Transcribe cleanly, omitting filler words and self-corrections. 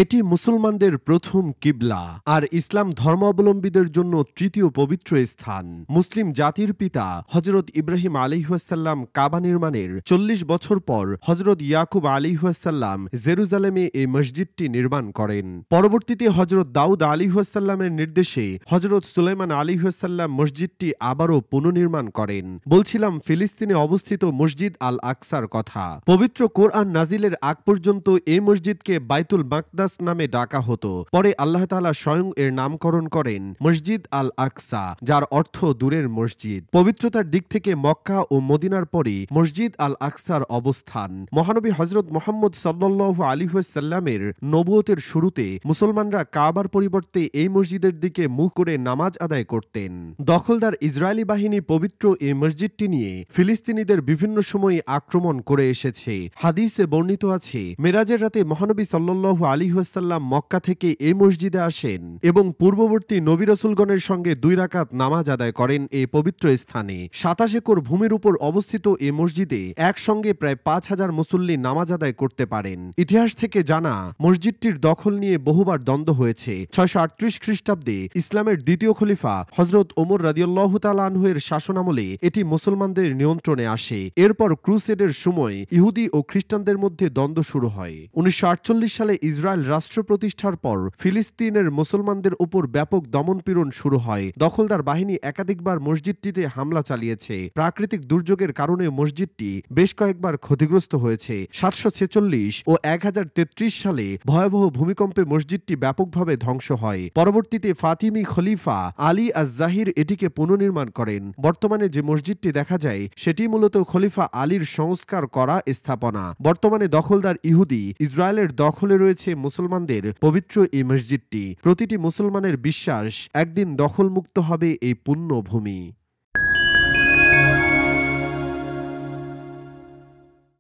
এটি মুসলমানদের প্রথম কিবলা আর ইসলাম ধর্মাবলম্বীদের জন্য তৃতীয় পবিত্র স্থান। মুসলিম জাতির পিতা হযরত ইব্রাহিম আলাইহিসসালাম কাবা নির্মাণের ৪০ বছর পর হযরত ইয়াকুব আলাইহিসসালাম জেরুজালেমে এই মসজিদটি নির্মাণ করেন। পরবর্তীতে হযরত দাউদ আলাইহিসসালামের নির্দেশে হযরত সুলাইমান আলাইহিসসালাম মসজিদটি আবারও পুনর্নির্মাণ করেন। বলছিলাম ফিলিস্তিনে অবস্থিত মসজিদ আল আকসার কথা। পবিত্র কোরআন নাজিলের আগ পর্যন্ত এই মসজিদকে বাইতুল মাকদাস নামে ডাকা হতো। পরে আল্লাহ তাআলা স্বয়ং এর নামকরণ করেন মসজিদ আল আকসা, যার অর্থ দূরের মসজিদ। পবিত্রতার দিক থেকে মক্কা ও মদিনার পরে মসজিদ আল আকসার অবস্থান। মহানবী হযরত মুহাম্মদ সাল্লাল্লাহু আলাইহি ওয়াসাল্লামের নবুয়তের শুরুতে মুসলমানরা কাবার পরিবর্তে এই মসজিদের দিকে মুখ করে নামাজ আদায় করতেন। দখলদার ইসরায়েলি বাহিনী পবিত্র এই মসজিদটি নিয়ে ফিলিস্তিনিদের বিভিন্ন সময়ে আক্রমণ করে এসেছে। হাদিসে বর্ণিত আছে, মেরাজের রাতে মহানবী সাল্লাল্লাহু আলাইহি ওয়াসাল্লাম মক্কা থেকে এই মসজিদে আসেন এবং পূর্ববর্তী নবী রাসূলগণের সঙ্গে ২ রাকাত নামাজ আদায় করেন এই পবিত্র স্থানে। ২৭ একর ভূমির উপর অবস্থিত এই মসজিদে একসঙ্গে প্রায় ৫,০০০ মুসল্লি নামাজ আদায় করতে পারেন। ইতিহাস থেকে জানা, মসজিদটির দখল নিয়ে বহুবার দ্বন্দ্ব হয়েছে। ৬৩৮ খ্রিস্টাব্দে ইসলামের দ্বিতীয় খলিফা হযরত ওমর রাদিয়াল্লাহু তাআলা আনহু এর শাসনামলে এটি মুসলমানদের নিয়ন্ত্রণে আসে। এরপর ক্রুসেডের সময় ইহুদি ও খ্রিস্টানদের মধ্যে দ্বন্দ্ব শুরু হয়। ১৯৪৮ সালে ইসরায়েল রাষ্ট্র প্রতিষ্ঠার পর ফিলিস্তিনের মুসলমানদের উপর ব্যাপক দমনপীড়ন শুরু হয়। দখলদার বাহিনী একাধিকবার মসজিদটিতে হামলা চালিয়েছে। প্রাকৃতিক দুর্যোগের কারণে মসজিদটি বেশ কয়েকবার ক্ষতিগ্রস্ত হয়েছে। ৭৪৬ ও ১০৩৩ সালে ভয়াবহ ভূমিকম্পে মসজিদটি ব্যাপকভাবে ধ্বংস হয়। পরবর্তীতে ফাতিমি খলিফা আলী আজ-জাহির এটিকে পুনর্নির্মাণ করেন। বর্তমানে যে মসজিদটি দেখা যায় সেটি মূলত খলিফা আলীর সংস্কার করা স্থাপনা। বর্তমানে দখলদার ইহুদি ইসরায়েলের দখলে রয়েছে মুসলমানদের পবিত্র এই মসজিদটি। প্রতিটি মুসলমানের বিশ্বাস একদিন দখলমুক্ত হবে এই পুণ্য ভূমি।